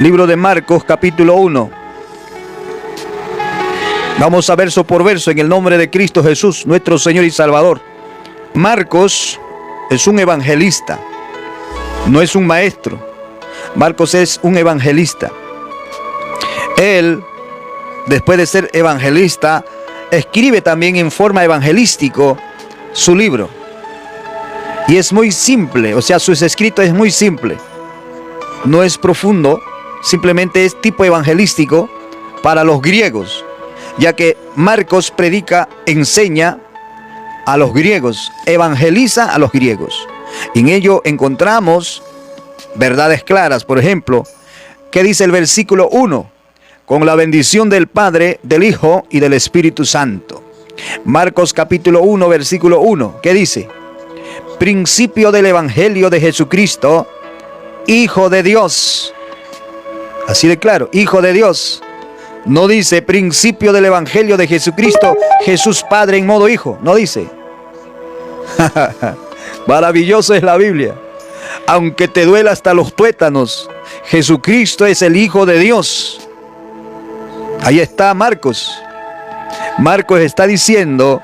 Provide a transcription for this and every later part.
Libro de Marcos, capítulo 1. Vamos a verso por verso en el nombre de Cristo Jesús, nuestro Señor y Salvador. Marcos es un evangelista, no es un maestro. Marcos es un evangelista. Él, después de ser evangelista, escribe también en forma evangelístico su libro. Y es muy simple, o sea, sus escritos es muy simple. No es profundo, simplemente es tipo evangelístico para los griegos, ya que Marcos predica, enseña a los griegos, evangeliza a los griegos. En ello encontramos verdades claras. Por ejemplo, ¿qué dice el versículo 1? Con la bendición del Padre, del Hijo y del Espíritu Santo. Marcos capítulo 1, versículo 1. ¿Qué dice? Principio del Evangelio de Jesucristo, Hijo de Dios. Así de claro, Hijo de Dios. No dice principio del Evangelio de Jesucristo, Jesús Padre en modo Hijo. No dice. Maravilloso es la Biblia. Aunque te duela hasta los tuétanos, Jesucristo es el Hijo de Dios. Ahí está Marcos. Marcos está diciendo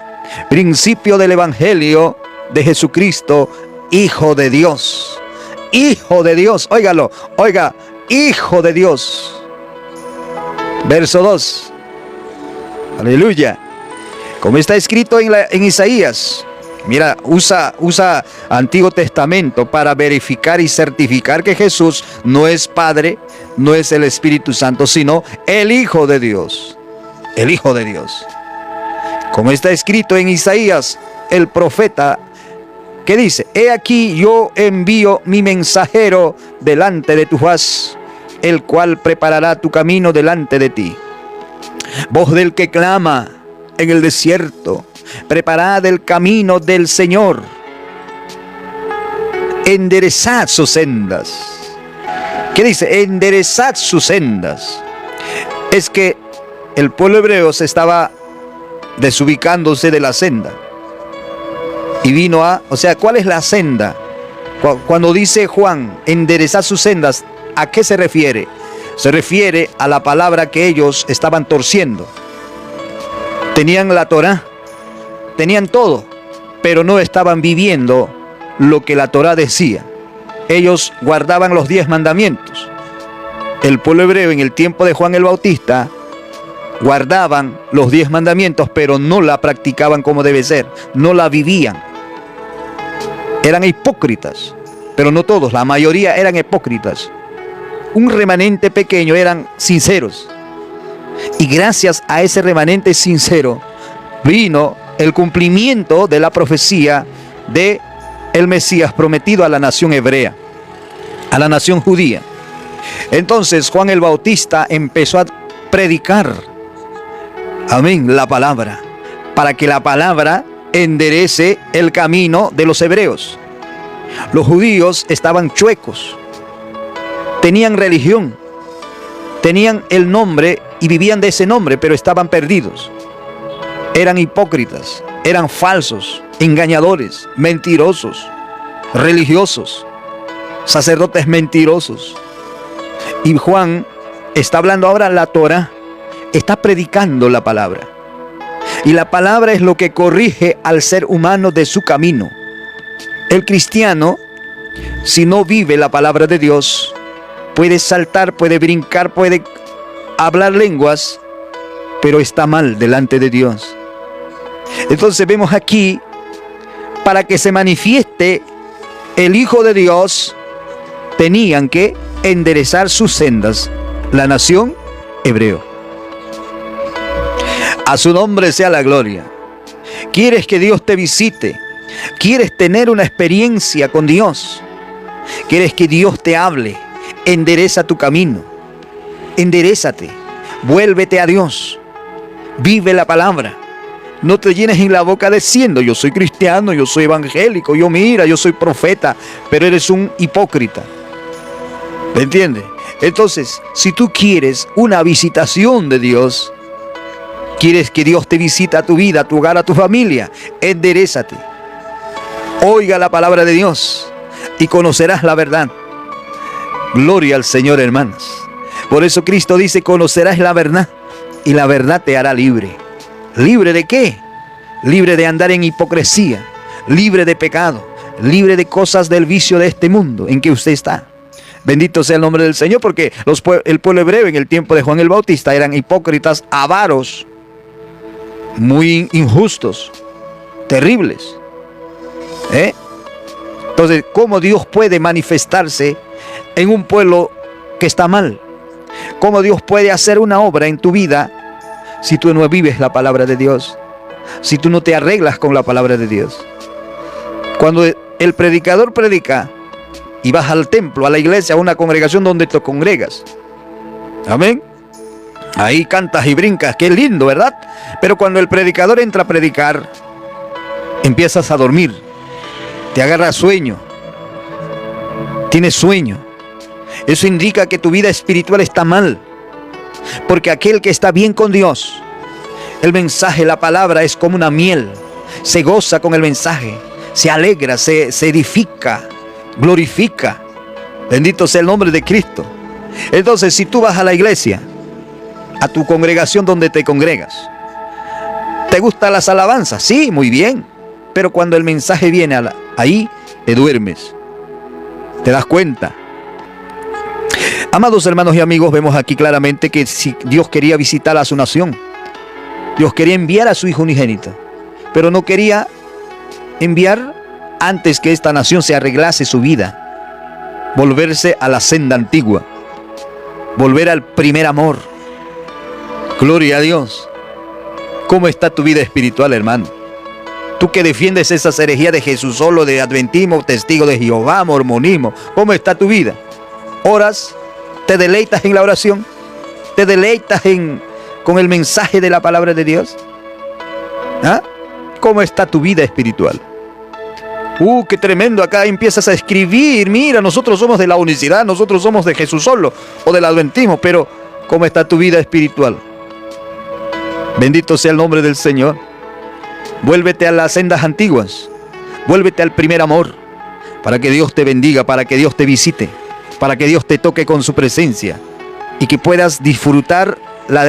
principio del Evangelio de Jesucristo, Hijo de Dios. Hijo de Dios, óigalo, oiga, Hijo de Dios. Verso 2. Aleluya. Como está escrito en Isaías. Mira, usa Antiguo Testamento para verificar y certificar que Jesús no es Padre, no es el Espíritu Santo, sino el Hijo de Dios. El Hijo de Dios. Como está escrito en Isaías, el profeta, ¿qué dice? He aquí yo envío mi mensajero delante de tu faz, el cual preparará tu camino delante de ti. Voz del que clama en el desierto, preparad el camino del Señor, enderezad sus sendas. ¿Qué dice? Enderezad sus sendas. Es que el pueblo hebreo se estaba desubicándose de la senda. Y vino o sea, ¿cuál es la senda? Cuando dice Juan, enderezad sus sendas, ¿a qué se refiere? Se refiere a la palabra que ellos estaban torciendo. Tenían la Torá, tenían todo, pero no estaban viviendo lo que la Torá decía. Ellos guardaban los 10 mandamientos. El pueblo hebreo en el tiempo de Juan el Bautista guardaban los 10 mandamientos, pero no la practicaban como debe ser, no la vivían. Eran hipócritas, pero no todos, la mayoría eran hipócritas. Un remanente pequeño eran sinceros. Y gracias a ese remanente sincero vino el cumplimiento de la profecía de el Mesías prometido a la nación hebrea, a la nación judía. Entonces Juan el Bautista empezó a predicar, amén, la palabra, para que la palabra enderece el camino de los hebreos. Los judíos estaban chuecos, tenían religión, tenían el nombre y vivían de ese nombre, pero estaban perdidos. Eran hipócritas, eran falsos, engañadores, mentirosos, religiosos, sacerdotes mentirosos. Y Juan está hablando ahora la Torá, está predicando la palabra. Y la palabra es lo que corrige al ser humano de su camino. El cristiano, si no vive la palabra de Dios, puede saltar, puede brincar, puede hablar lenguas, pero está mal delante de Dios. Entonces vemos aquí, para que se manifieste el Hijo de Dios, tenían que enderezar sus sendas, la nación hebreo. A su nombre sea la gloria. ¿Quieres que Dios te visite? ¿Quieres tener una experiencia con Dios? ¿Quieres que Dios te hable? Endereza tu camino. Enderézate. Vuélvete a Dios. Vive la palabra. No te llenes en la boca diciendo, yo soy cristiano, yo soy evangélico, yo soy profeta, pero eres un hipócrita. ¿Me entiendes? Entonces, si tú quieres una visitación de Dios, quieres que Dios te visite a tu vida, a tu hogar, a tu familia, enderézate. Oiga la palabra de Dios y conocerás la verdad. Gloria al Señor, hermanos. Por eso Cristo dice, conocerás la verdad y la verdad te hará libre. ¿Libre de qué? Libre de andar en hipocresía, libre de pecado, libre de cosas del vicio de este mundo en que usted está. Bendito sea el nombre del Señor, porque el pueblo hebreo en el tiempo de Juan el Bautista eran hipócritas, avaros, muy injustos, terribles. Entonces, ¿cómo Dios puede manifestarse en un pueblo que está mal? ¿Cómo Dios puede hacer una obra en tu vida si tú no vives la palabra de Dios? Si tú no te arreglas con la palabra de Dios. Cuando el predicador predica y vas al templo, a la iglesia, a una congregación donde te congregas, amén, ahí cantas y brincas, qué lindo, ¿verdad? Pero cuando el predicador entra a predicar, empiezas a dormir, te agarra sueño, tienes sueño. Eso indica que tu vida espiritual está mal, porque aquel que está bien con Dios, el mensaje, la palabra es como una miel, se goza con el mensaje, se alegra, se edifica, glorifica. Bendito sea el nombre de Cristo. Entonces, si tú vas a la iglesia, a tu congregación donde te congregas, ¿te gustan las alabanzas? Sí, muy bien. Pero cuando el mensaje viene ahí, te duermes. ¿Te das cuenta? Amados hermanos y amigos, vemos aquí claramente que si Dios quería visitar a su nación, Dios quería enviar a su Hijo unigénito, pero no quería enviar antes que esta nación se arreglase su vida, volverse a la senda antigua, volver al primer amor. Gloria a Dios. ¿Cómo está tu vida espiritual, hermano? Tú que defiendes esas herejías de Jesús solo, de adventismo, testigo de Jehová, mormonismo, ¿cómo está tu vida? ¿Oras? ¿Te deleitas en la oración? ¿Te deleitas con el mensaje de la palabra de Dios? ¿Ah? ¿Cómo está tu vida espiritual? Qué tremendo, acá empiezas a escribir, mira, nosotros somos de la unicidad, nosotros somos de Jesús solo, o del adventismo, pero ¿cómo está tu vida espiritual? Bendito sea el nombre del Señor. Vuélvete a las sendas antiguas, vuélvete al primer amor, para que Dios te bendiga, para que Dios te visite, para que Dios te toque con su presencia, y que puedas disfrutar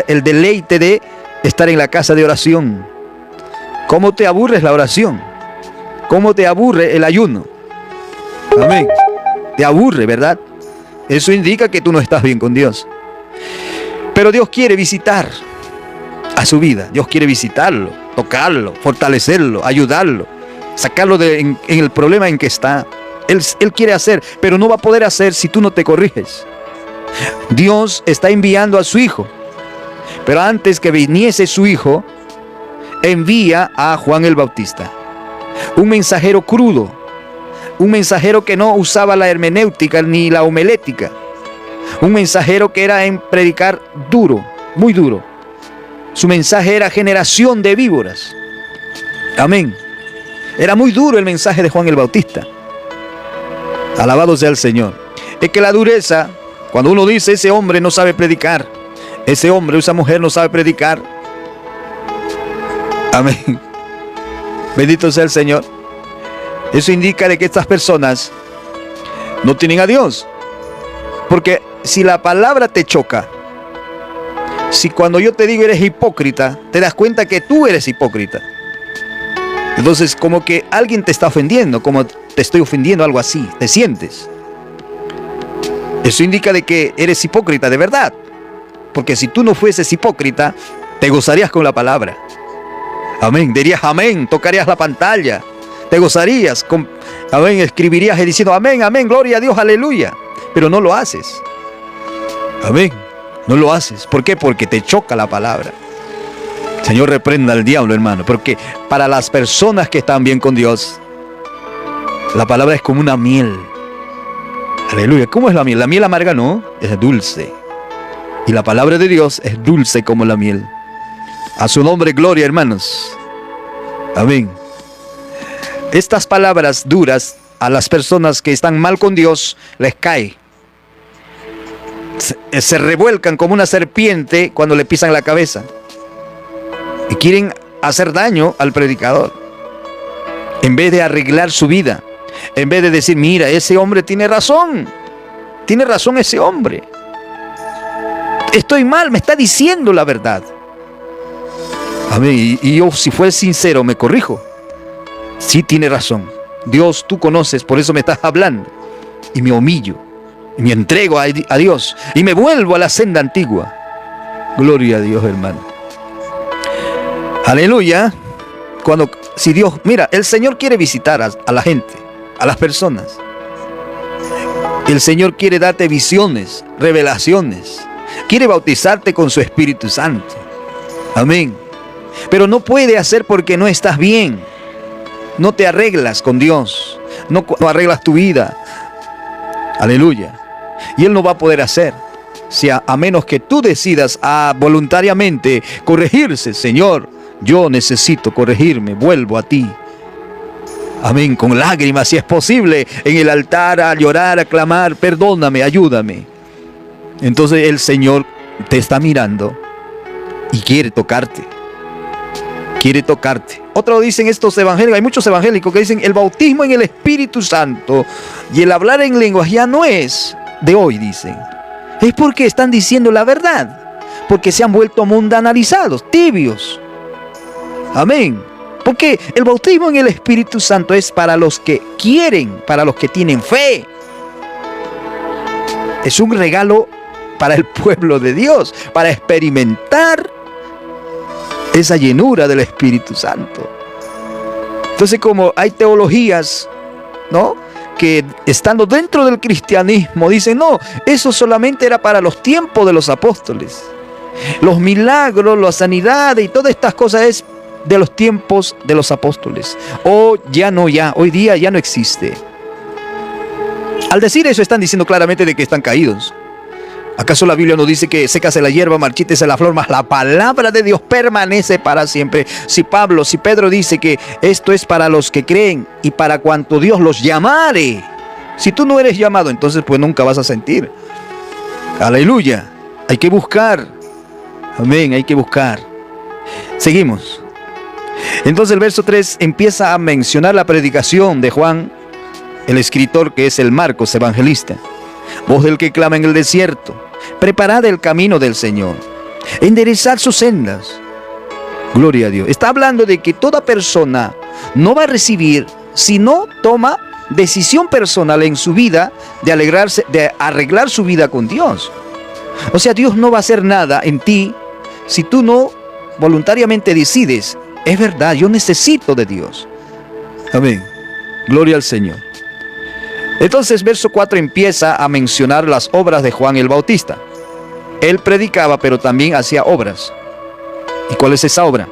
el deleite de estar en la casa de oración. ¿Cómo te aburres la oración? ¿Cómo te aburre el ayuno? Amén. Te aburre, ¿verdad? Eso indica que tú no estás bien con Dios. Pero Dios quiere visitar a su vida. Dios quiere visitarlo, tocarlo, fortalecerlo, ayudarlo, sacarlo en el problema en que está. Él quiere hacer, pero no va a poder hacer si tú no te corriges. Dios está enviando a su Hijo, pero antes que viniese su Hijo, envía a Juan el Bautista. Un mensajero crudo, un mensajero que no usaba la hermenéutica ni la homilética, un mensajero que era en predicar duro, muy duro. Su mensaje era generación de víboras. Amén. Era muy duro el mensaje de Juan el Bautista. Alabado sea el Señor. Es que la dureza, cuando uno dice ese hombre no sabe predicar, ese hombre o esa mujer no sabe predicar. Amén. Bendito sea el Señor. Eso indica de que estas personas no tienen a Dios. Porque si la palabra te choca, si cuando yo te digo eres hipócrita, te das cuenta que tú eres hipócrita. Entonces como que alguien te está ofendiendo, como te estoy ofendiendo, algo así, te sientes. Eso indica de que eres hipócrita de verdad. Porque si tú no fueses hipócrita, te gozarías con la palabra. Amén, dirías amén, tocarías la pantalla, te gozarías, amén, escribirías diciendo amén, amén, gloria a Dios, aleluya. Pero no lo haces. Amén, no lo haces. ¿Por qué? Porque te choca la palabra. Señor, reprenda al diablo, hermano, porque para las personas que están bien con Dios, la palabra es como una miel. Aleluya. ¿Cómo es la miel? La miel amarga no, es dulce. Y la palabra de Dios es dulce como la miel. A su nombre, gloria, hermanos. Amén. Estas palabras duras a las personas que están mal con Dios les cae. Se revuelcan como una serpiente cuando le pisan la cabeza. Y quieren hacer daño al predicador. En vez de arreglar su vida. En vez de decir, mira, ese hombre tiene razón. Tiene razón ese hombre. estoy mal, me está diciendo la verdad. Amén. Y yo, si fuera sincero, me corrijo. Sí, tiene razón. Dios, tú conoces, por eso me estás hablando. Y me humillo, y me entrego a Dios, y me vuelvo a la senda antigua. Gloria a Dios, hermano. Aleluya. Si Dios, mira, el Señor quiere visitar a la gente, a las personas. El Señor quiere darte visiones, revelaciones. Quiere bautizarte con su Espíritu Santo. Amén. Pero no puede hacer porque no estás bien. No te arreglas con Dios. No arreglas tu vida. Aleluya. Y Él no va a poder hacer. A menos que tú decidas voluntariamente corregirse. Señor, yo necesito corregirme. Vuelvo a ti. Amén. Con lágrimas, si es posible, en el altar, a llorar, a clamar, perdóname, ayúdame. Entonces el Señor te está mirando y quiere tocarte. Quiere tocarte. Otros dicen estos evangélicos, hay muchos evangélicos que dicen el bautismo en el Espíritu Santo y el hablar en lenguas ya no es de hoy, dicen. Es porque están diciendo la verdad. Porque se han vuelto mundanalizados, tibios. Amén. Porque el bautismo en el Espíritu Santo es para los que quieren, para los que tienen fe. Es un regalo para el pueblo de Dios, para experimentar esa llenura del Espíritu Santo. Entonces, como hay teologías, ¿no?, que estando dentro del cristianismo dicen, no, eso solamente era para los tiempos de los apóstoles. Los milagros, la sanidad y todas estas cosas es de los tiempos de los apóstoles. Hoy día ya no existe. Al decir eso están diciendo claramente de que están caídos. ¿Acaso la Biblia nos dice que sécase la hierba, marchítese la flor, mas la palabra de Dios permanece para siempre? Si Pedro dice que esto es para los que creen y para cuanto Dios los llamare. Si tú no eres llamado, entonces pues nunca vas a sentir. Aleluya. Hay que buscar. Amén, hay que buscar. Seguimos. Entonces el verso 3 empieza a mencionar la predicación de Juan, el escritor que es el Marcos, evangelista. Voz del que clama en el desierto, preparad el camino del Señor, enderezad sus sendas. Gloria a Dios. Está hablando de que toda persona no va a recibir si no toma decisión personal en su vida de arreglar su vida con Dios. O sea, Dios no va a hacer nada en ti si tú no voluntariamente decides, es verdad, yo necesito de Dios. Amén. Gloria al Señor. Entonces, verso 4 empieza a mencionar las obras de Juan el Bautista. Él predicaba, pero también hacía obras. ¿Y cuál es esa obra?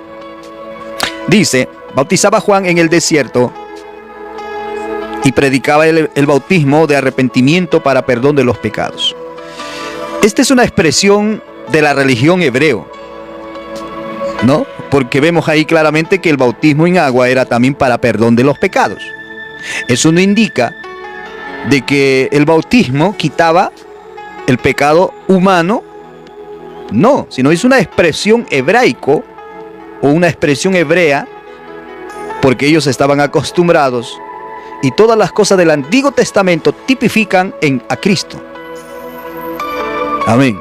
Dice, bautizaba Juan en el desierto y predicaba el bautismo de arrepentimiento para perdón de los pecados. Esta es una expresión de la religión hebreo, ¿no? Porque vemos ahí claramente que el bautismo en agua era también para perdón de los pecados. Eso no indica de que el bautismo quitaba el pecado humano, no, sino es una expresión hebraico o una expresión hebrea, porque ellos estaban acostumbrados y todas las cosas del Antiguo Testamento tipifican a Cristo. Amén.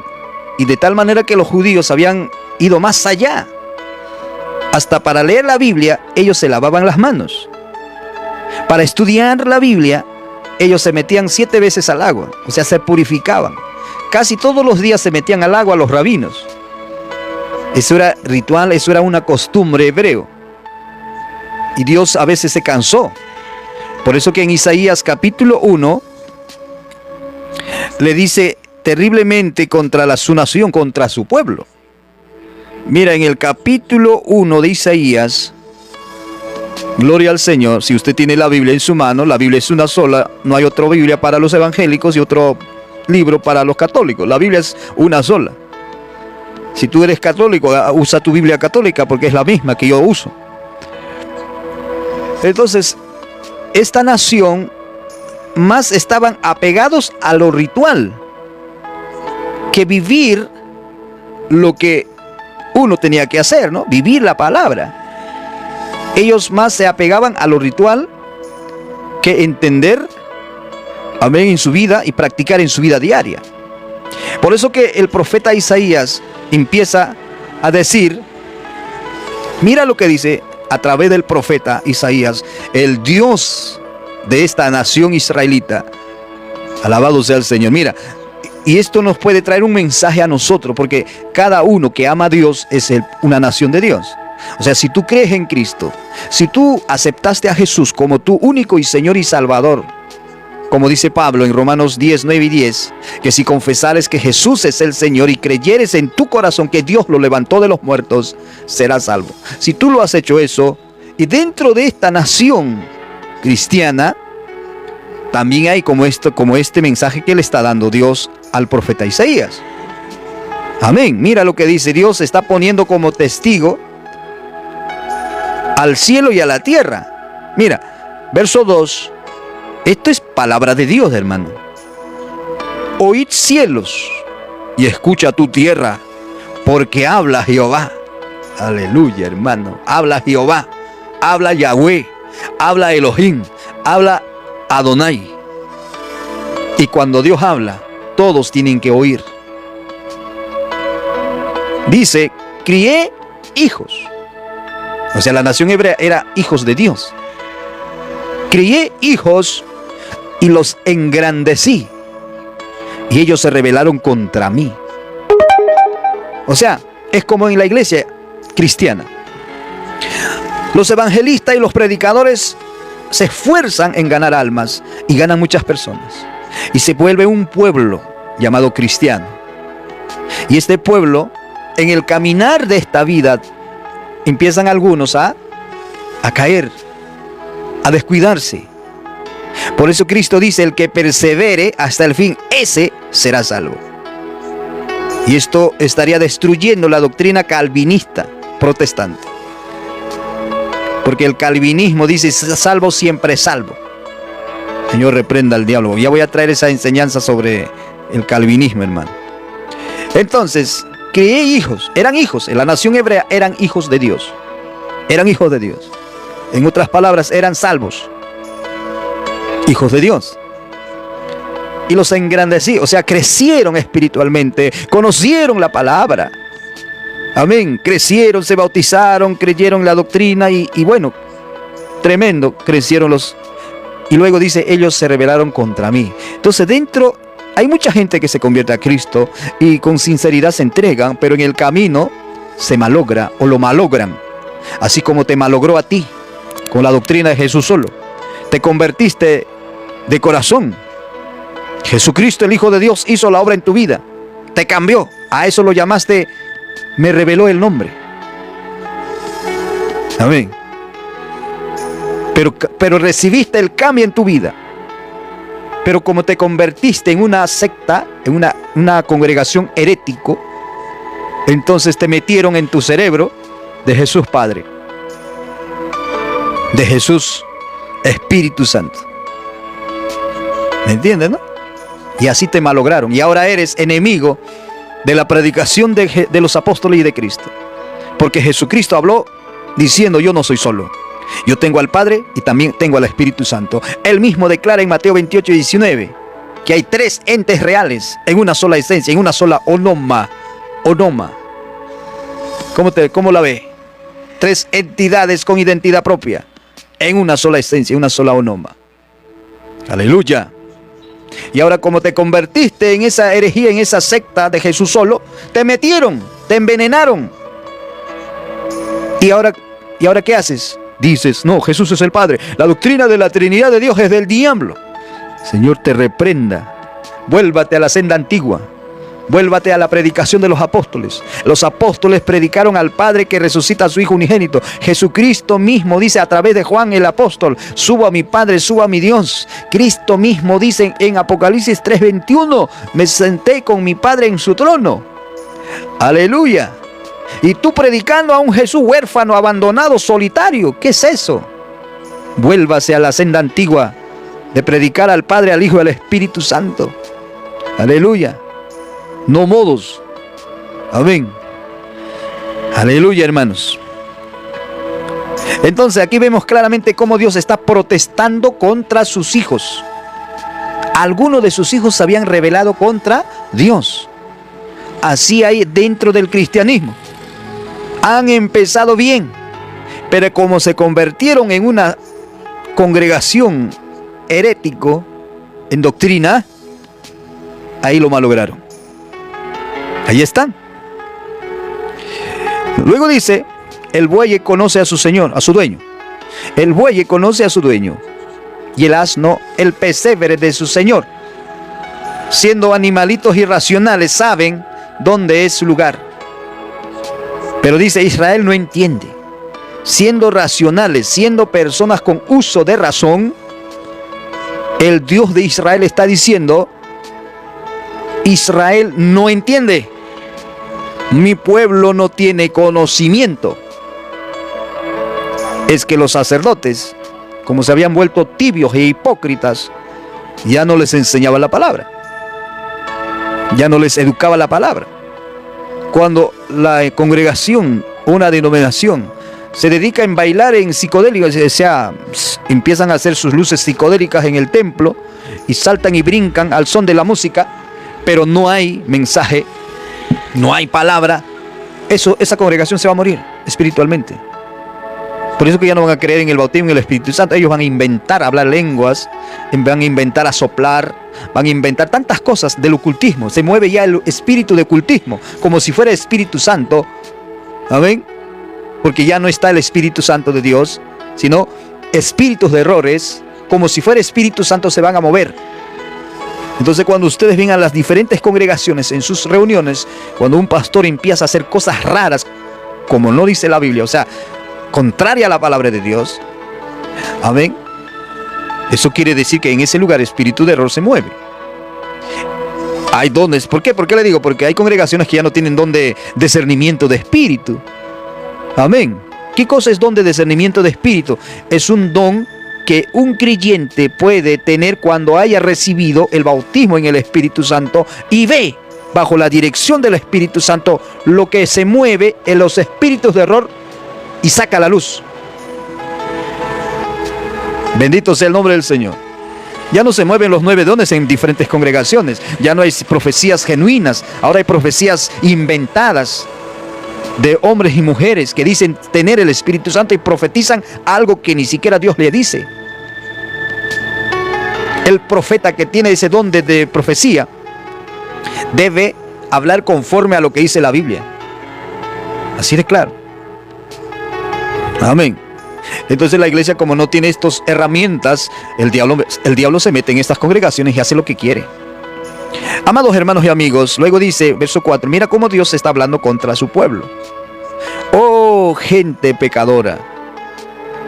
Y de tal manera que los judíos habían ido más allá. Hasta para leer la Biblia, ellos se lavaban las manos. Para estudiar la Biblia, ellos se metían 7 veces al agua, o sea, se purificaban. Casi todos los días se metían al agua los rabinos. Eso era ritual, eso era una costumbre hebreo. Y Dios a veces se cansó. Por eso que en Isaías capítulo 1 le dice terriblemente contra su nación, contra su pueblo. Mira, en el capítulo 1 de Isaías, gloria al Señor, si usted tiene la Biblia en su mano, la Biblia es una sola, no hay otra Biblia para los evangélicos y otro libro para los católicos, la Biblia es una sola. Si tú eres católico, usa tu Biblia católica porque es la misma que yo uso. Entonces, esta nación más estaban apegados a lo ritual que vivir lo que uno tenía que hacer, ¿no? Vivir la palabra. Ellos más se apegaban a lo ritual que entender, amén, en su vida y practicar en su vida diaria. Por eso que el profeta Isaías empieza a decir, mira lo que dice a través del profeta Isaías, el Dios de esta nación israelita, alabado sea el Señor. Mira, y esto nos puede traer un mensaje a nosotros, porque cada uno que ama a Dios es una nación de Dios. O sea, si tú crees en Cristo, si tú aceptaste a Jesús como tu único y Señor y Salvador, como dice Pablo en Romanos 10, 9 y 10, que si confesares que Jesús es el Señor y creyeres en tu corazón que Dios lo levantó de los muertos, serás salvo. Si tú lo has hecho eso, y dentro de esta nación cristiana, también hay como este mensaje que le está dando Dios al profeta Isaías. Amén. Mira lo que dice, Dios está poniendo como testigo al cielo y a la tierra. Mira, verso 2. Esto es palabra de Dios, hermano. Oíd cielos y escucha tu tierra, porque habla Jehová. Aleluya, hermano. Habla Jehová, habla Yahweh, habla Elohim, habla Adonai. Y cuando Dios habla, todos tienen que oír. Dice, crié hijos. O sea, la nación hebrea era hijos de Dios. Crié hijos y los engrandecí, y ellos se rebelaron contra mí. O sea, es como en la iglesia cristiana. Los evangelistas y los predicadores se esfuerzan en ganar almas y ganan muchas personas. Y se vuelve un pueblo llamado cristiano. Y este pueblo, en el caminar de esta vida, empiezan algunos a caer, a descuidarse. Por eso Cristo dice, el que persevere hasta el fin, ese será salvo. Y esto estaría destruyendo la doctrina calvinista protestante. Porque el calvinismo dice, salvo siempre salvo. Señor, reprenda al diablo. Ya voy a traer esa enseñanza sobre el calvinismo, hermano. Entonces, crié hijos, eran hijos. En la nación hebrea eran hijos de Dios. Eran hijos de Dios. En otras palabras, eran salvos. Hijos de Dios. Y los engrandecí, o sea, crecieron espiritualmente, conocieron la palabra. Amén. Crecieron, se bautizaron, creyeron la doctrina y bueno, tremendo, crecieron los... Y luego dice, ellos se rebelaron contra mí. Entonces dentro hay mucha gente que se convierte a Cristo y con sinceridad se entregan, pero en el camino se malogra o lo malogran. Así como te malogró a ti con la doctrina de Jesús solo. Te convertiste de corazón. Jesucristo, el Hijo de Dios, hizo la obra en tu vida. Te cambió. A eso lo llamaste, me reveló el nombre. Amén. Pero recibiste el cambio en tu vida. Pero como te convertiste en una secta, en una congregación herético, entonces te metieron en tu cerebro de Jesús Padre, de Jesús Espíritu Santo. ¿Me entiendes, no? Y así te malograron. Y ahora eres enemigo de la predicación de los apóstoles y de Cristo. Porque Jesucristo habló diciendo, yo no soy solo. Yo tengo al Padre y también tengo al Espíritu Santo. Él mismo declara en Mateo 28 y 19 que hay tres entes reales en una sola esencia, en una sola onoma. ¿Cómo la ve? Tres entidades con identidad propia en una sola esencia, en una sola onoma. Aleluya. Y ahora como te convertiste en esa herejía, en esa secta de Jesús solo, te metieron, te envenenaron. ¿Y ahora qué haces? Dices, no, Jesús es el Padre. La doctrina de la Trinidad de Dios es del diablo. Señor, te reprenda. Vuélvate a la senda antigua. Vuélvate a la predicación de los apóstoles. Los apóstoles predicaron al Padre que resucita a su Hijo unigénito. Jesucristo mismo dice a través de Juan el apóstol, subo a mi Padre, subo a mi Dios. Cristo mismo dice en Apocalipsis 3:21, me senté con mi Padre en su trono. Aleluya. Y tú predicando a un Jesús huérfano, abandonado, solitario. ¿Qué es eso? Vuélvase a la senda antigua de predicar al Padre, al Hijo y al Espíritu Santo. Aleluya. No modos. Amén. Aleluya, hermanos. Entonces aquí vemos claramente cómo Dios está protestando contra sus hijos. Algunos de sus hijos se habían rebelado contra Dios. Así hay dentro del cristianismo. Han empezado bien, pero como se convirtieron en una congregación herético en doctrina, ahí lo malograron. Ahí están. Luego dice, el buey conoce a su señor, a su dueño. El buey conoce a su dueño, y el asno el pesebre de su señor. Siendo animalitos irracionales, saben dónde es su lugar. Pero dice, Israel no entiende. Siendo racionales, siendo personas con uso de razón, el Dios de Israel está diciendo, Israel no entiende. Mi pueblo no tiene conocimiento. Es que los sacerdotes, como se habían vuelto tibios e hipócritas, ya no les enseñaba la palabra. Ya no les educaba la palabra. Cuando la congregación, una denominación, se dedica en bailar en psicodélicos, o sea, empiezan a hacer sus luces psicodélicas en el templo y saltan y brincan al son de la música, pero no hay mensaje, no hay palabra, esa congregación se va a morir espiritualmente. Por eso que ya no van a creer en el bautismo y el Espíritu Santo. Ellos van a inventar hablar lenguas, van a inventar a soplar, van a inventar tantas cosas del ocultismo. Se mueve ya el espíritu de ocultismo, como si fuera Espíritu Santo. ¿Amén? Porque ya no está el Espíritu Santo de Dios, sino espíritus de errores, como si fuera Espíritu Santo, se van a mover. Entonces, cuando ustedes ven a las diferentes congregaciones en sus reuniones, cuando un pastor empieza a hacer cosas raras, como no dice la Biblia, o sea, contraria a la palabra de Dios, amén, eso quiere decir que en ese lugar el espíritu de error se mueve. Hay dones. ¿Por qué? ¿Por qué le digo? Porque hay congregaciones que ya no tienen don de discernimiento de espíritu. Amén. ¿Qué cosa es don de discernimiento de espíritu? Es un don que un creyente puede tener cuando haya recibido el bautismo en el Espíritu Santo y ve bajo la dirección del Espíritu Santo lo que se mueve en los espíritus de error y saca la luz. Bendito sea el nombre del Señor. Ya no se mueven los 9 dones en diferentes congregaciones. Ya no hay profecías genuinas. Ahora hay profecías inventadas de hombres y mujeres que dicen tener el Espíritu Santo y profetizan algo que ni siquiera Dios le dice. El profeta que tiene ese don de profecía debe hablar conforme a lo que dice la Biblia. Así de claro. Amén. Entonces la iglesia, como no tiene estas herramientas, el diablo se mete en estas congregaciones y hace lo que quiere. Amados hermanos y amigos, luego dice, verso 4, mira cómo Dios está hablando contra su pueblo. Oh, gente pecadora.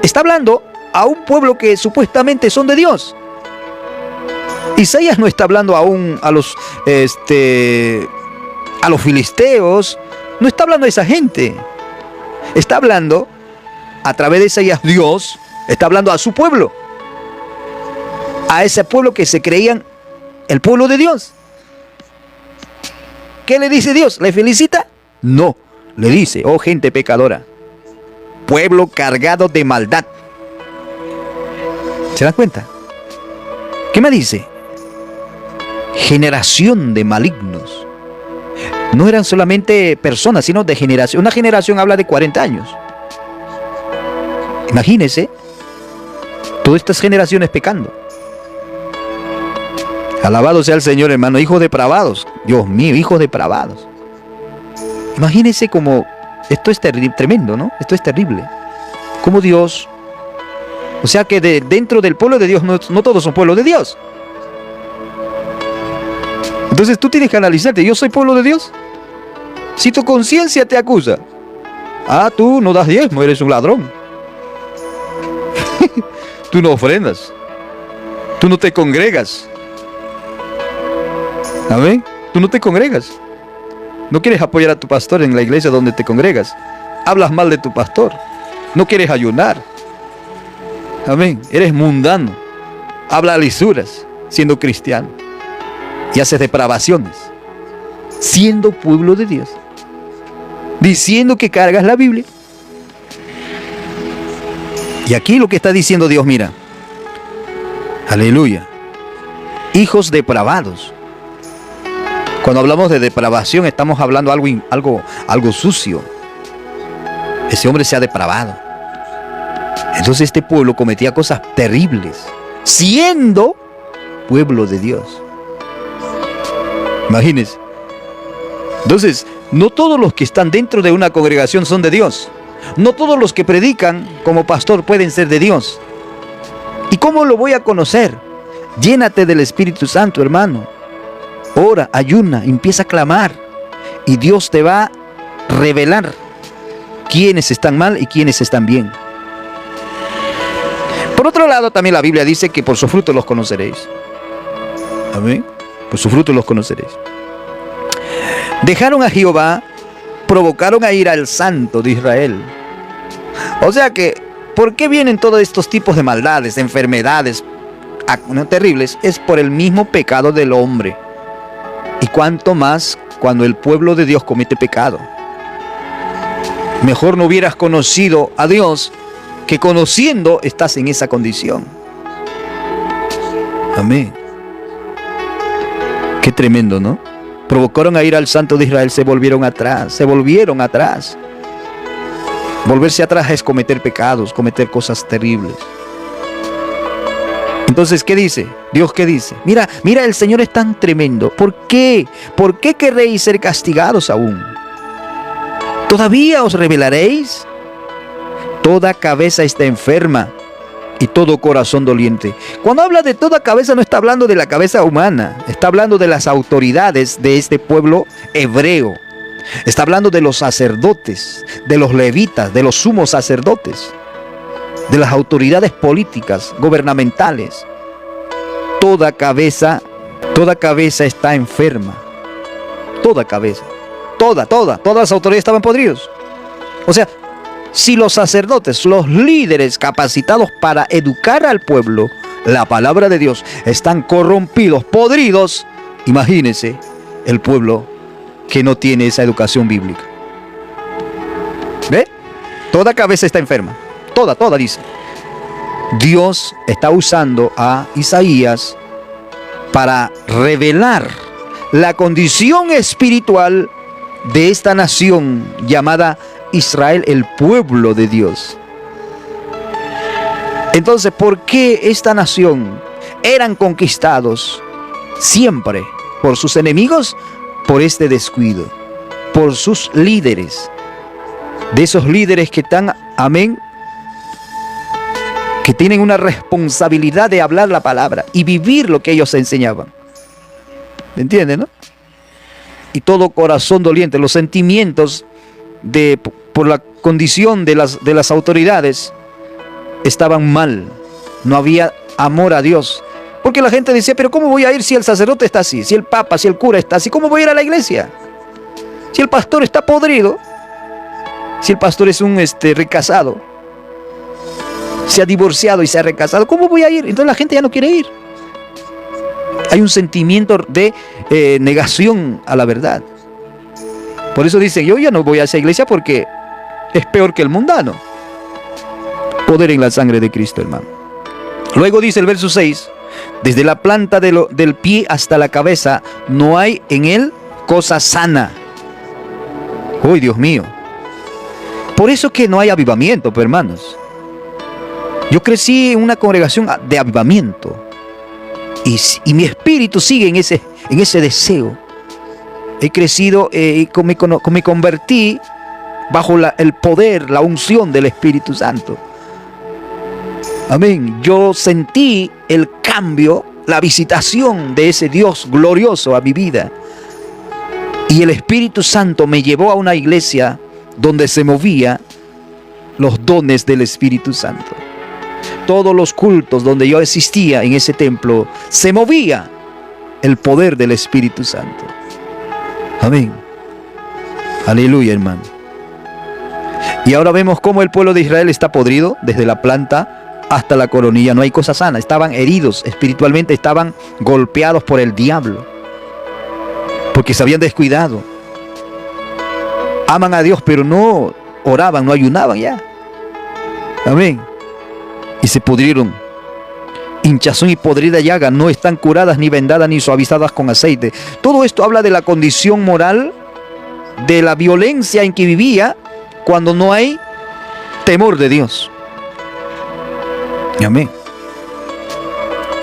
Está hablando a un pueblo que supuestamente son de Dios. Isaías no está hablando aún a los filisteos, no está hablando a esa gente. Está hablando, a través de Isaías, Dios está hablando a su pueblo. A ese pueblo que se creían el pueblo de Dios. ¿Qué le dice Dios? ¿Le felicita? No, le dice, oh gente pecadora, pueblo cargado de maldad. ¿Se dan cuenta? ¿Qué me dice? Generación de malignos. No eran solamente personas, sino de generación. Una generación habla de 40 años. Imagínense, todas estas generaciones pecando. Alabado sea el Señor, hermano. Hijos depravados. Dios mío, hijos depravados. Imagínense cómo esto es tremendo, ¿no? Esto es terrible. Como Dios, o sea que dentro del pueblo de Dios no todos son pueblo de Dios. Entonces tú tienes que analizarte. ¿Yo soy pueblo de Dios? Si tu conciencia te acusa, tú no das diezmo, eres un ladrón. Tú no ofrendas. Tú no te congregas. Amén. Tú no te congregas. No quieres apoyar a tu pastor en la iglesia donde te congregas. Hablas mal de tu pastor. No quieres ayunar. Amén. Eres mundano. Habla lisuras siendo cristiano. Y haces depravaciones. Siendo pueblo de Dios. Diciendo que cargas la Biblia. Y aquí lo que está diciendo Dios, mira. Aleluya. Hijos depravados. Cuando hablamos de depravación, estamos hablando algo sucio. Ese hombre se ha depravado. Entonces este pueblo cometía cosas terribles, siendo pueblo de Dios. Imagínense. Entonces, no todos los que están dentro de una congregación son de Dios. No todos los que predican como pastor pueden ser de Dios. ¿Y cómo lo voy a conocer? Llénate del Espíritu Santo, hermano. Ora, ayuna, empieza a clamar. Y Dios te va a revelar quiénes están mal y quiénes están bien. Por otro lado, también la Biblia dice que por su fruto los conoceréis. Amén. Por su fruto los conoceréis. Dejaron a Jehová, provocaron a ir al Santo de Israel. O sea que, ¿por qué vienen todos estos tipos de maldades, de enfermedades terribles? Es por el mismo pecado del hombre. Y cuánto más cuando el pueblo de Dios comete pecado. Mejor no hubieras conocido a Dios que conociendo estás en esa condición. Amén. Qué tremendo, ¿no? Provocaron a ir al Santo de Israel, se volvieron atrás. Volverse atrás es cometer pecados, cometer cosas terribles. Entonces, ¿qué dice? Dios, ¿qué dice? Mira, el Señor es tan tremendo. ¿Por qué? ¿Por qué querréis ser castigados aún? ¿Todavía os rebelaréis? Toda cabeza está enferma y todo corazón doliente. Cuando habla de toda cabeza no está hablando de la cabeza humana. Está hablando de las autoridades de este pueblo hebreo. Está hablando de los sacerdotes, de los levitas, de los sumos sacerdotes, de las autoridades políticas, gubernamentales. Toda cabeza está enferma. Toda cabeza. Todas las autoridades estaban podridos. O sea, si los sacerdotes, los líderes capacitados para educar al pueblo, la palabra de Dios, están corrompidos, podridos, imagínense el pueblo que no tiene esa educación bíblica. ¿Ve? Toda cabeza está enferma. Toda dice. Dios está usando a Isaías para revelar la condición espiritual de esta nación llamada Israel, el pueblo de Dios. Entonces, ¿por qué esta nación eran conquistados siempre por sus enemigos? Por este descuido, por sus líderes, de esos líderes que están, amén, que tienen una responsabilidad de hablar la palabra y vivir lo que ellos enseñaban. ¿Me entienden, no? Y todo corazón doliente, los sentimientos por la condición de las autoridades estaban mal. No había amor a Dios. Porque la gente decía, pero ¿cómo voy a ir si el sacerdote está así? Si el papa, si el cura está así, ¿cómo voy a ir a la iglesia? Si el pastor está podrido, si el pastor es un recasado, se ha divorciado y se ha recasado, ¿cómo voy a ir? Entonces la gente ya no quiere ir. Hay un sentimiento de negación a la verdad. Por eso dicen, yo ya no voy a esa iglesia porque es peor que el mundano. Poder en la sangre de Cristo, hermano. Luego dice el verso 6, desde la planta del pie hasta la cabeza no hay en él cosa sana. ¡Uy, Dios mío! Por eso que no hay avivamiento, hermanos. Yo crecí en una congregación de avivamiento. Y mi espíritu sigue en ese deseo. He crecido y me convertí bajo el poder, la unción del Espíritu Santo. Amén. Yo sentí el cambio, la visitación de ese Dios glorioso a mi vida. Y el Espíritu Santo me llevó a una iglesia donde se movía los dones del Espíritu Santo. Todos los cultos donde yo asistía en ese templo, se movía el poder del Espíritu Santo. Amén. Aleluya, hermano. Y ahora vemos cómo el pueblo de Israel está podrido desde la planta hasta la coronilla. No hay cosa sana. Estaban heridos espiritualmente, estaban golpeados por el diablo, porque se habían descuidado. Aman a Dios, pero no oraban, no ayunaban ya. Amén. Y se pudrieron. hinchazón y podrida llaga, no están curadas, ni vendadas, ni suavizadas con aceite. Todo esto habla de la condición moral, de la violencia en que vivía cuando no hay temor de Dios. Amén.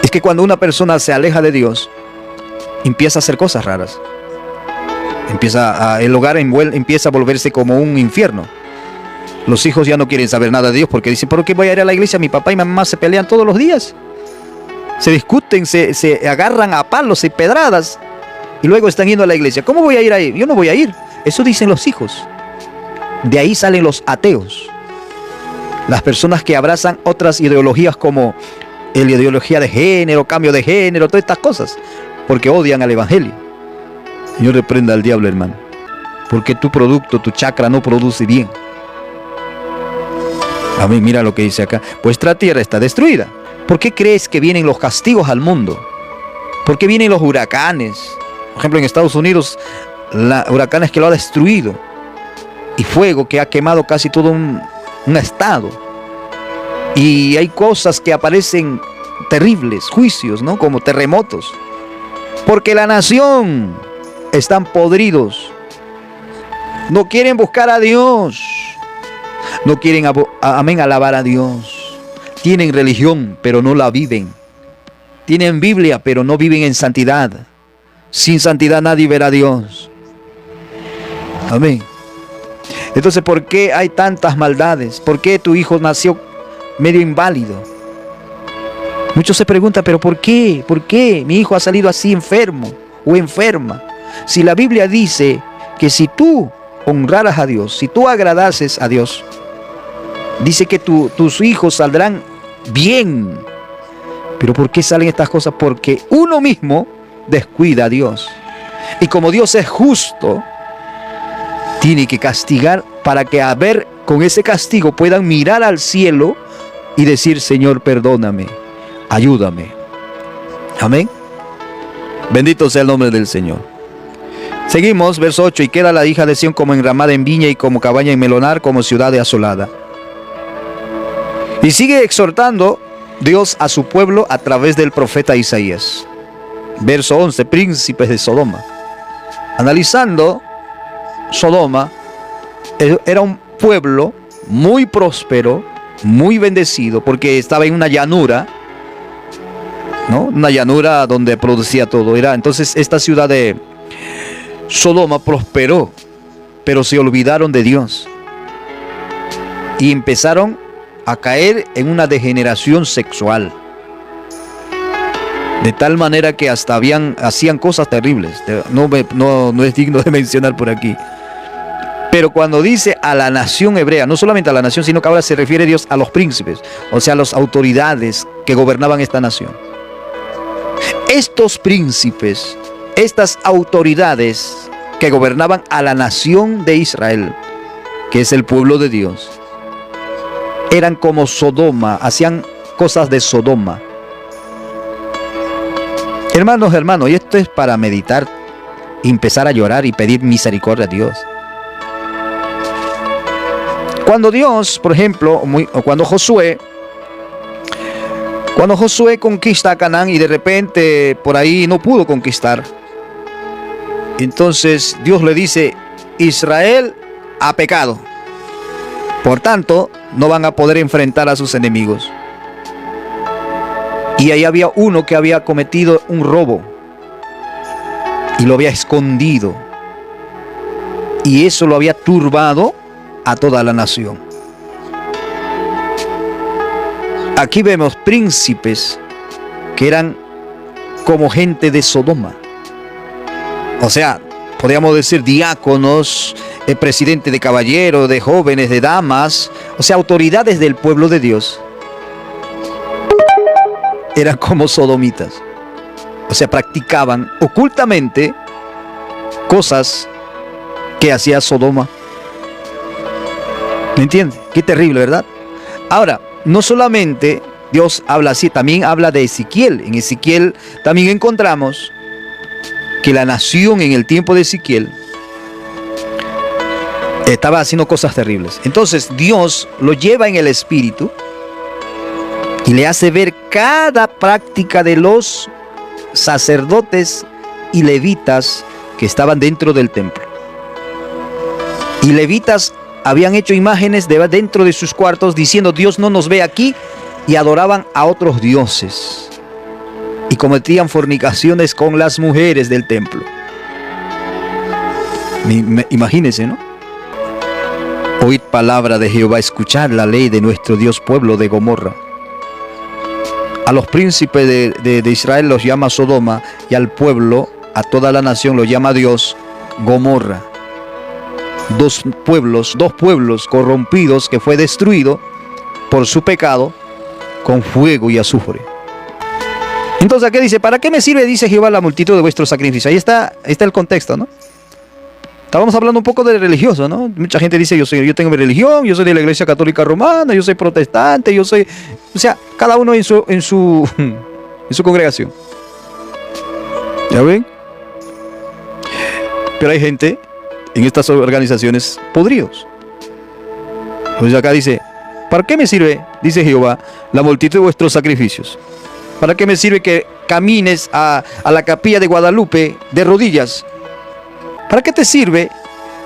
Es que cuando una persona se aleja de Dios, empieza a hacer cosas raras. El hogar empieza a volverse como un infierno. Los hijos ya no quieren saber nada de Dios porque dicen, ¿por qué voy a ir a la iglesia? Mi papá y mi mamá se pelean todos los días. Se discuten, se agarran a palos y pedradas y luego están yendo a la iglesia. ¿Cómo voy a ir ahí? Yo no voy a ir. Eso dicen los hijos. De ahí salen los ateos. Las personas que abrazan otras ideologías como la ideología de género, cambio de género, todas estas cosas, porque odian al evangelio. Yo reprenda al diablo, hermano, porque tu producto, tu chakra no produce bien. A mí, mira lo que dice acá. Vuestra tierra está destruida. ¿Por qué crees que vienen los castigos al mundo? ¿Por qué vienen los huracanes? Por ejemplo, en Estados Unidos, huracanes que lo ha destruido. Y fuego que ha quemado casi todo un estado. Y hay cosas que aparecen terribles, juicios, ¿no? Como terremotos. Porque la nación están podridos. No quieren buscar a Dios. No quieren, alabar a Dios. Tienen religión, pero no la viven. Tienen Biblia, pero no viven en santidad. Sin santidad nadie verá a Dios. Amén. Entonces, ¿por qué hay tantas maldades? ¿Por qué tu hijo nació medio inválido? Muchos se preguntan, ¿pero por qué? ¿Por qué mi hijo ha salido así enfermo o enferma? Si la Biblia dice que si tú honraras a Dios, si tú agradases a Dios, dice que tus hijos saldrán bien. ¿Pero por qué salen estas cosas? Porque uno mismo descuida a Dios. Y como Dios es justo, tiene que castigar para que a ver con ese castigo puedan mirar al cielo y decir, Señor, perdóname, ayúdame. Amén. Bendito sea el nombre del Señor. Seguimos, verso 8. Y queda la hija de Sión como enramada en viña y como cabaña en melonar, como ciudad asolada. Y sigue exhortando Dios a su pueblo a través del profeta Isaías. Verso 11. Príncipes de Sodoma. Analizando, Sodoma era un pueblo muy próspero, muy bendecido, porque estaba en una llanura, ¿no? Una llanura donde producía todo. Entonces esta ciudad de Sodoma prosperó, pero se olvidaron de Dios y empezaron a caer en una degeneración sexual, de tal manera que hasta hacían cosas terribles. No es digno de mencionar por aquí. Pero cuando dice a la nación hebrea, no solamente a la nación, sino que ahora se refiere Dios a los príncipes, o sea, a las autoridades que gobernaban esta nación. Estos príncipes, estas autoridades que gobernaban a la nación de Israel, que es el pueblo de Dios, eran como Sodoma, hacían cosas de Sodoma. Hermanos, y esto es para meditar, empezar a llorar y pedir misericordia a Dios. Cuando Dios, por ejemplo, cuando Josué conquista a Canaán y de repente por ahí no pudo conquistar, entonces Dios le dice, Israel ha pecado, por tanto no van a poder enfrentar a sus enemigos. Y ahí había uno que había cometido un robo y lo había escondido, y eso lo había turbado a toda la nación. Aquí vemos príncipes que eran como gente de Sodoma. O sea, podríamos decir diáconos, el presidente de caballeros, de jóvenes, de damas, o sea, autoridades del pueblo de Dios. Eran como sodomitas. O sea, practicaban ocultamente cosas que hacía Sodoma. ¿Me entiende? Qué terrible, ¿verdad? Ahora, no solamente Dios habla así, también habla de Ezequiel. En Ezequiel también encontramos que la nación en el tiempo de Ezequiel estaba haciendo cosas terribles. Entonces Dios lo lleva en el espíritu Y le hace ver cada práctica de los sacerdotes y levitas que estaban dentro del templo. Y levitas habían hecho imágenes dentro de sus cuartos diciendo: Dios no nos ve aquí, y adoraban a otros dioses y cometían fornicaciones con las mujeres del templo. Imagínense, ¿no? Oíd palabra de Jehová, escuchad la ley de nuestro Dios, pueblo de Gomorra. A los príncipes de Israel los llama Sodoma, y al pueblo, a toda la nación, lo llama Dios Gomorra. Dos pueblos corrompidos que fue destruido por su pecado con fuego y azufre. Entonces, ¿qué dice? ¿Para qué me sirve, dice Jehová, la multitud de vuestros sacrificios? Ahí está el contexto, ¿no? Estábamos hablando un poco de religioso, ¿no? Mucha gente dice: yo tengo mi religión, yo soy de la Iglesia Católica Romana, yo soy protestante, yo soy... O sea, cada uno en su congregación. ¿Ya ven? Pero hay gente en estas organizaciones podridos. Entonces acá dice: ¿para qué me sirve, dice Jehová, la multitud de vuestros sacrificios? ¿Para qué me sirve que camines a la capilla de Guadalupe de rodillas? ¿Para qué te sirve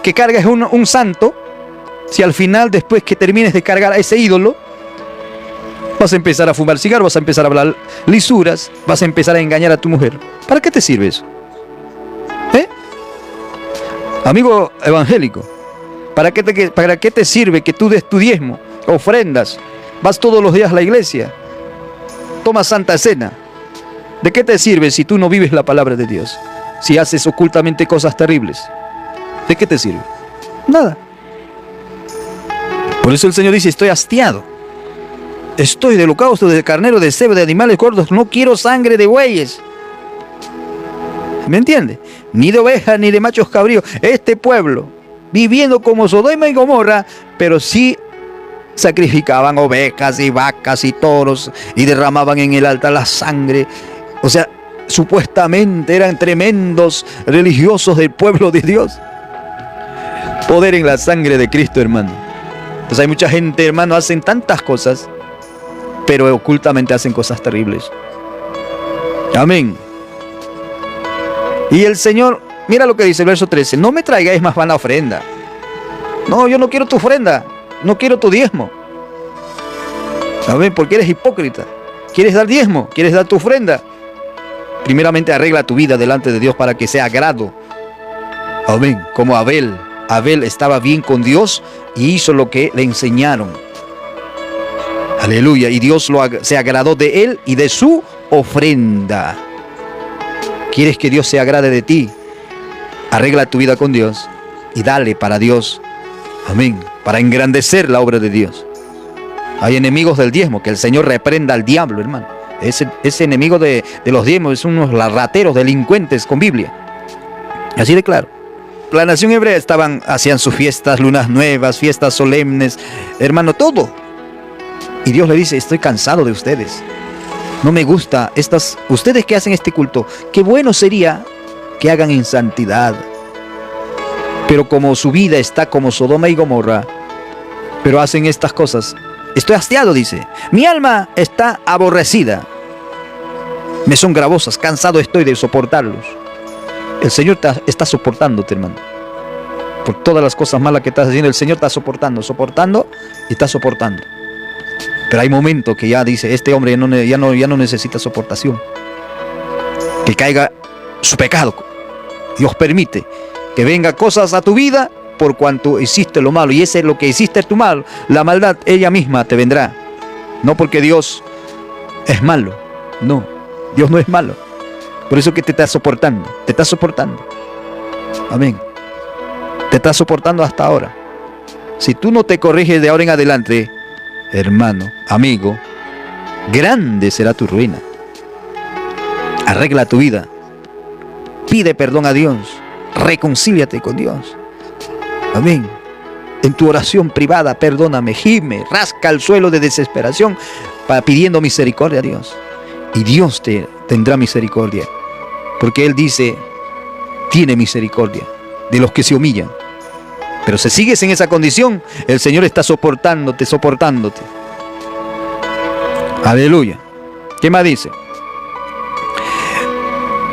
que cargues un santo si al final, después que termines de cargar a ese ídolo, vas a empezar a fumar cigarro, vas a empezar a hablar lisuras, vas a empezar a engañar a tu mujer? ¿Para qué te sirve eso? Amigo evangélico, ¿para qué te sirve que tú des tu diezmo, ofrendas, vas todos los días a la iglesia, tomas Santa Cena? ¿De qué te sirve si tú no vives la palabra de Dios? Si haces ocultamente cosas terribles, ¿de qué te sirve? Nada. Por eso el Señor dice: estoy hastiado, estoy del holocausto, de carnero, de cebo, de animales gordos, no quiero sangre de bueyes. ¿Me entiende? Ni de ovejas ni de machos cabríos. Este pueblo, viviendo como Sodoma y Gomorra, pero sí sacrificaban ovejas y vacas y toros y derramaban en el altar la sangre. O sea, supuestamente eran tremendos religiosos del pueblo de Dios. Poder en la sangre de Cristo, hermano. Entonces hay mucha gente, hermano, hacen tantas cosas, pero ocultamente hacen cosas terribles. Amén. Y el Señor, mira lo que dice el verso 13: no me traigáis más vana ofrenda. No, yo no quiero tu ofrenda, no quiero tu diezmo. Amén, porque eres hipócrita. ¿Quieres dar diezmo? ¿Quieres dar tu ofrenda? Primeramente arregla tu vida delante de Dios para que sea agrado. Amén. Como Abel estaba bien con Dios y hizo lo que le enseñaron. Aleluya. Y Dios se agradó de él y de su ofrenda. ¿Quieres que Dios se agrade de ti? Arregla tu vida con Dios y dale para Dios. Amén. Para engrandecer la obra de Dios. Hay enemigos del diezmo, que el Señor reprenda al diablo, hermano. Ese enemigo de los diezmos es unos rateros, delincuentes con Biblia. Así de claro. La nación hebrea hacían sus fiestas, lunas nuevas, fiestas solemnes, hermano, todo. Y Dios le dice: estoy cansado de ustedes. No me gusta ustedes que hacen este culto. Qué bueno sería que hagan en santidad. Pero como su vida está como Sodoma y Gomorra, pero hacen estas cosas, estoy hastiado, dice. Mi alma está aborrecida. Me son gravosas, cansado estoy de soportarlos. El Señor está soportándote, hermano. Por todas las cosas malas que estás haciendo, el Señor está soportando y está soportando. Pero hay momentos que ya dice: este hombre ya no necesita soportación. Que caiga su pecado. Dios permite que venga cosas a tu vida por cuanto hiciste lo malo. Y ese es lo que hiciste tu mal. La maldad ella misma te vendrá. No porque Dios es malo. No, Dios no es malo. Por eso que te está soportando. Te está soportando. Amén. Te está soportando hasta ahora. Si tú no te corriges de ahora en adelante, hermano, amigo, grande será tu ruina. Arregla tu vida. Pide perdón a Dios. Reconcíliate con Dios. Amén. En tu oración privada, perdóname, gime, rasca el suelo de desesperación pidiendo misericordia a Dios. Y Dios te tendrá misericordia. Porque Él dice: tiene misericordia de los que se humillan. Pero si sigues en esa condición, el Señor está soportándote. Aleluya. ¿Qué más dice?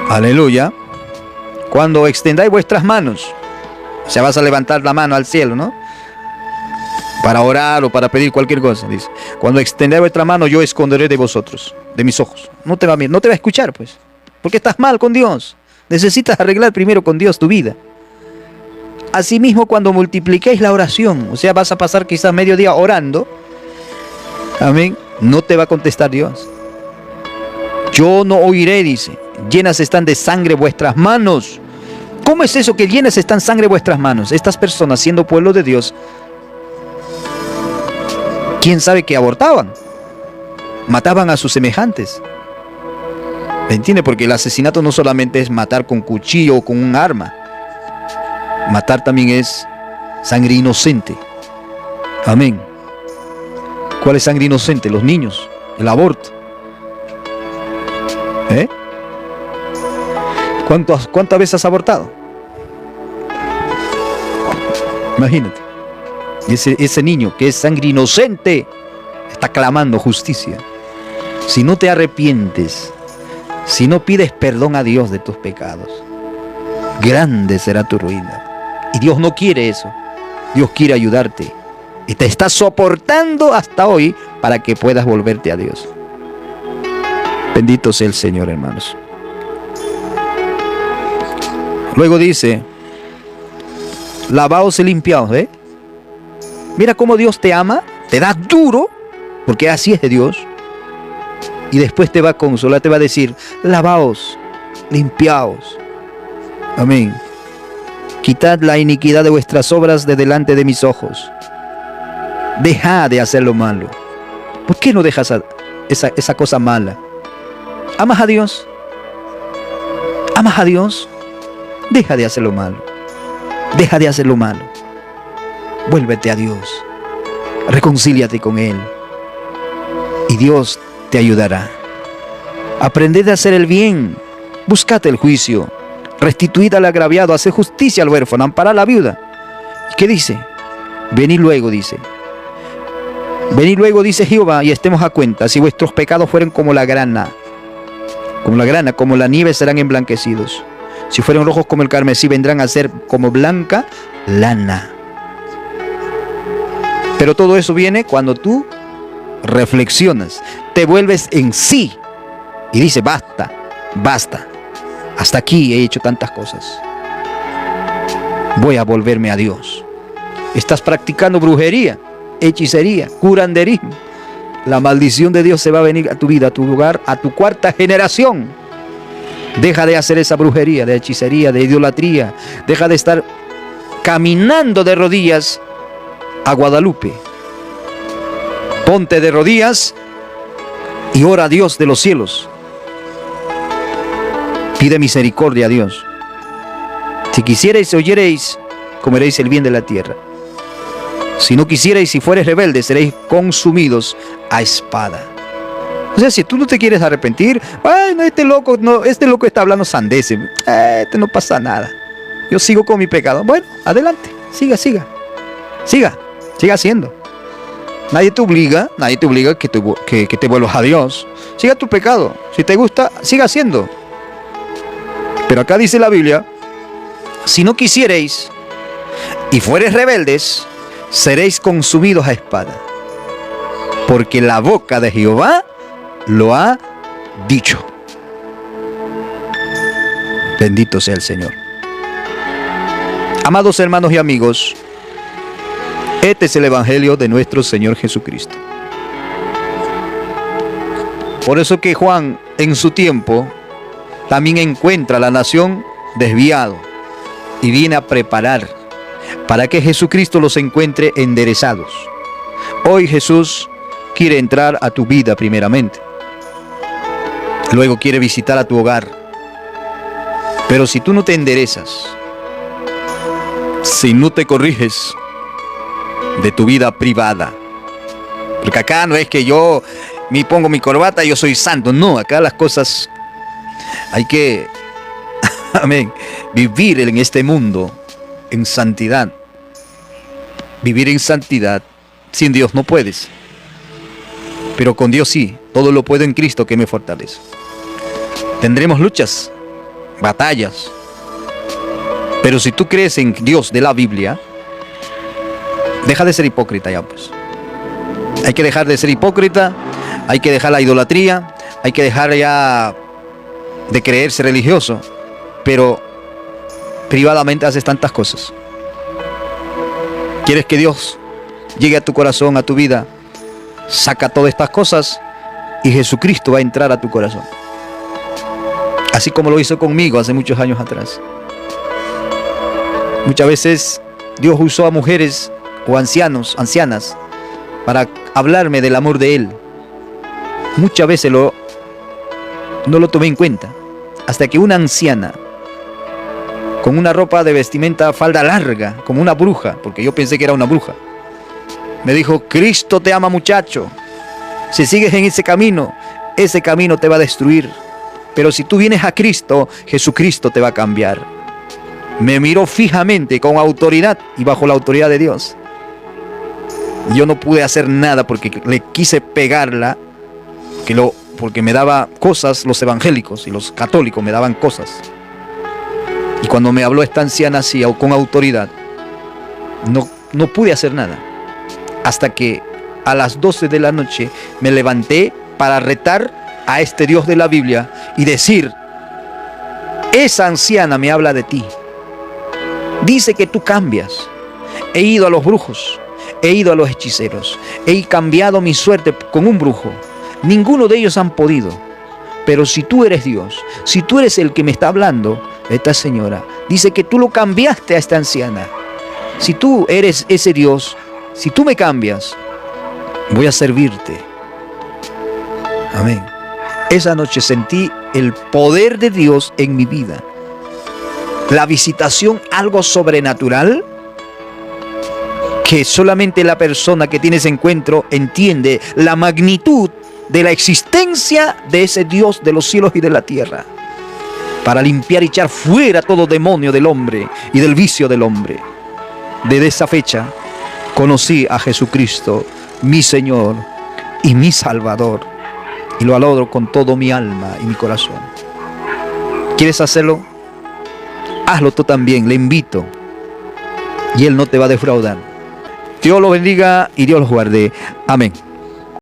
Aleluya. Cuando extendáis vuestras manos, o sea, vas a levantar la mano al cielo, ¿no? Para orar o para pedir cualquier cosa, dice. Cuando extendáis vuestra mano, yo esconderé de vosotros, de mis ojos. No te va a escuchar, pues. Porque estás mal con Dios. Necesitas arreglar primero con Dios tu vida. Asimismo, cuando multipliquéis la oración, o sea, vas a pasar quizás medio día orando, amén, no te va a contestar Dios. Yo no oiré, dice. Llenas están de sangre vuestras manos. ¿Cómo es eso que llenas están sangre vuestras manos? Estas personas, siendo pueblo de Dios, ¿quién sabe que abortaban? Mataban a sus semejantes. ¿Me entiende? Porque el asesinato no solamente es matar con cuchillo o con un arma. Matar también es sangre inocente. Amén. ¿Cuál es sangre inocente? Los niños, el aborto. ¿Cuántas veces has abortado? Imagínate. Ese niño que es sangre inocente está clamando justicia. Si no te arrepientes, si no pides perdón a Dios de tus pecados, grande será tu ruina. Y Dios no quiere eso. Dios quiere ayudarte. Y te está soportando hasta hoy para que puedas volverte a Dios. Bendito sea el Señor, hermanos. Luego dice, lavaos y limpiaos, Mira cómo Dios te ama, te da duro, porque así es de Dios. Y después te va a consolar, te va a decir, lavaos, limpiaos. Amén. Quitad la iniquidad de vuestras obras de delante de mis ojos. Deja de hacer lo malo. ¿Por qué no dejas esa cosa mala? ¿Amas a Dios? ¿Amas a Dios? Deja de hacer lo malo. Deja de hacer lo malo. Vuélvete a Dios. Reconcíliate con Él. Y Dios te ayudará. Aprended a hacer el bien. Buscad el juicio. Restituid al agraviado. Haced justicia al huérfano. Amparad a la viuda. ¿Qué dice? Venid luego, dice. Venid luego, dice Jehová, y estemos a cuenta. Si vuestros pecados fueren como la grana, como la nieve serán emblanquecidos. Si fueren rojos como el carmesí, vendrán a ser como blanca lana. Pero todo eso viene cuando tú reflexionas, te vuelves en sí y dices, basta, basta. Hasta aquí he hecho tantas cosas. Voy a volverme a Dios. Estás practicando brujería, hechicería, curanderismo. La maldición de Dios se va a venir a tu vida, a tu lugar, a tu cuarta generación. Deja de hacer esa brujería, de hechicería, de idolatría. Deja de estar caminando de rodillas a Guadalupe. Ponte de rodillas y ora a Dios de los cielos. Pide misericordia a Dios. Si quisierais y oyereis, comeréis el bien de la tierra. Si no quisierais y fueres rebeldes, seréis consumidos a espada. O sea, si tú no te quieres arrepentir, bueno, este loco está hablando sandeces. No pasa nada. Yo sigo con mi pecado. Bueno, adelante, siga haciendo. Nadie te obliga que te vuelvas a Dios. Siga tu pecado. Si te gusta, siga haciendo. Pero acá dice la Biblia, si no quisierais y fueres rebeldes, seréis consumidos a espada. Porque la boca de Jehová lo ha dicho. Bendito sea el Señor. Amados hermanos y amigos, este es el Evangelio de nuestro Señor Jesucristo. Por eso que Juan en su tiempo también encuentra a la nación desviado y viene a preparar para que Jesucristo los encuentre enderezados. Hoy Jesús quiere entrar a tu vida primeramente. Luego quiere visitar a tu hogar. Pero si tú no te enderezas, si no te corriges de tu vida privada, porque acá no es que yo me pongo mi corbata y yo soy santo. No, acá las cosas hay que amén, vivir en este mundo en santidad. Vivir en santidad sin Dios no puedes, pero con Dios sí. todo lo puedo en Cristo que me fortalece. Tendremos luchas, batallas. Pero si tú crees en Dios de la Biblia, deja de ser hipócrita ya pues. Hay que dejar de ser hipócrita, hay que dejar la idolatría, hay que dejar ya de creerse religioso, pero privadamente haces tantas cosas. ¿Quieres que Dios llegue a tu corazón, a tu vida? Saca todas estas cosas y Jesucristo va a entrar a tu corazón. Así como lo hizo conmigo hace muchos años atrás. Muchas veces Dios usó a mujeres o ancianos, ancianas, para hablarme del amor de Él. Muchas veces no lo tomé en cuenta. Hasta que una anciana, con una ropa de vestimenta, falda larga, como una bruja, porque yo pensé que era una bruja, me dijo: Cristo te ama, muchacho. Si sigues en ese camino te va a destruir. Pero si tú vienes a Cristo, Jesucristo te va a cambiar. Me miró fijamente, con autoridad y bajo la autoridad de Dios. Yo no pude hacer nada porque le quise pegarla, porque me daba cosas los evangélicos y los católicos me daban cosas. Y cuando me habló esta anciana así, con autoridad, no pude hacer nada. Hasta que a las 12 de la noche me levanté para retar a este Dios de la Biblia y decir: esa anciana me habla de ti. Dice que tú cambias. He ido a los brujos, he ido a los hechiceros, he cambiado mi suerte con un brujo. Ninguno de ellos han podido. Pero si tú eres Dios, si tú eres el que me está hablando, esta señora dice que tú lo cambiaste a esta anciana. Si tú eres ese Dios, si tú me cambias, voy a servirte. Amén. Esa noche sentí el poder de Dios en mi vida. La visitación, algo sobrenatural, que solamente la persona que tiene ese encuentro entiende la magnitud de la existencia de ese Dios de los cielos y de la tierra, para limpiar y echar fuera todo demonio del hombre y del vicio del hombre. Desde esa fecha conocí a Jesucristo, mi Señor y mi Salvador, y lo adoro con todo mi alma y mi corazón. ¿Quieres hacerlo? Hazlo tú también, le invito, y Él no te va a defraudar. Dios los bendiga y Dios los guarde. Amén.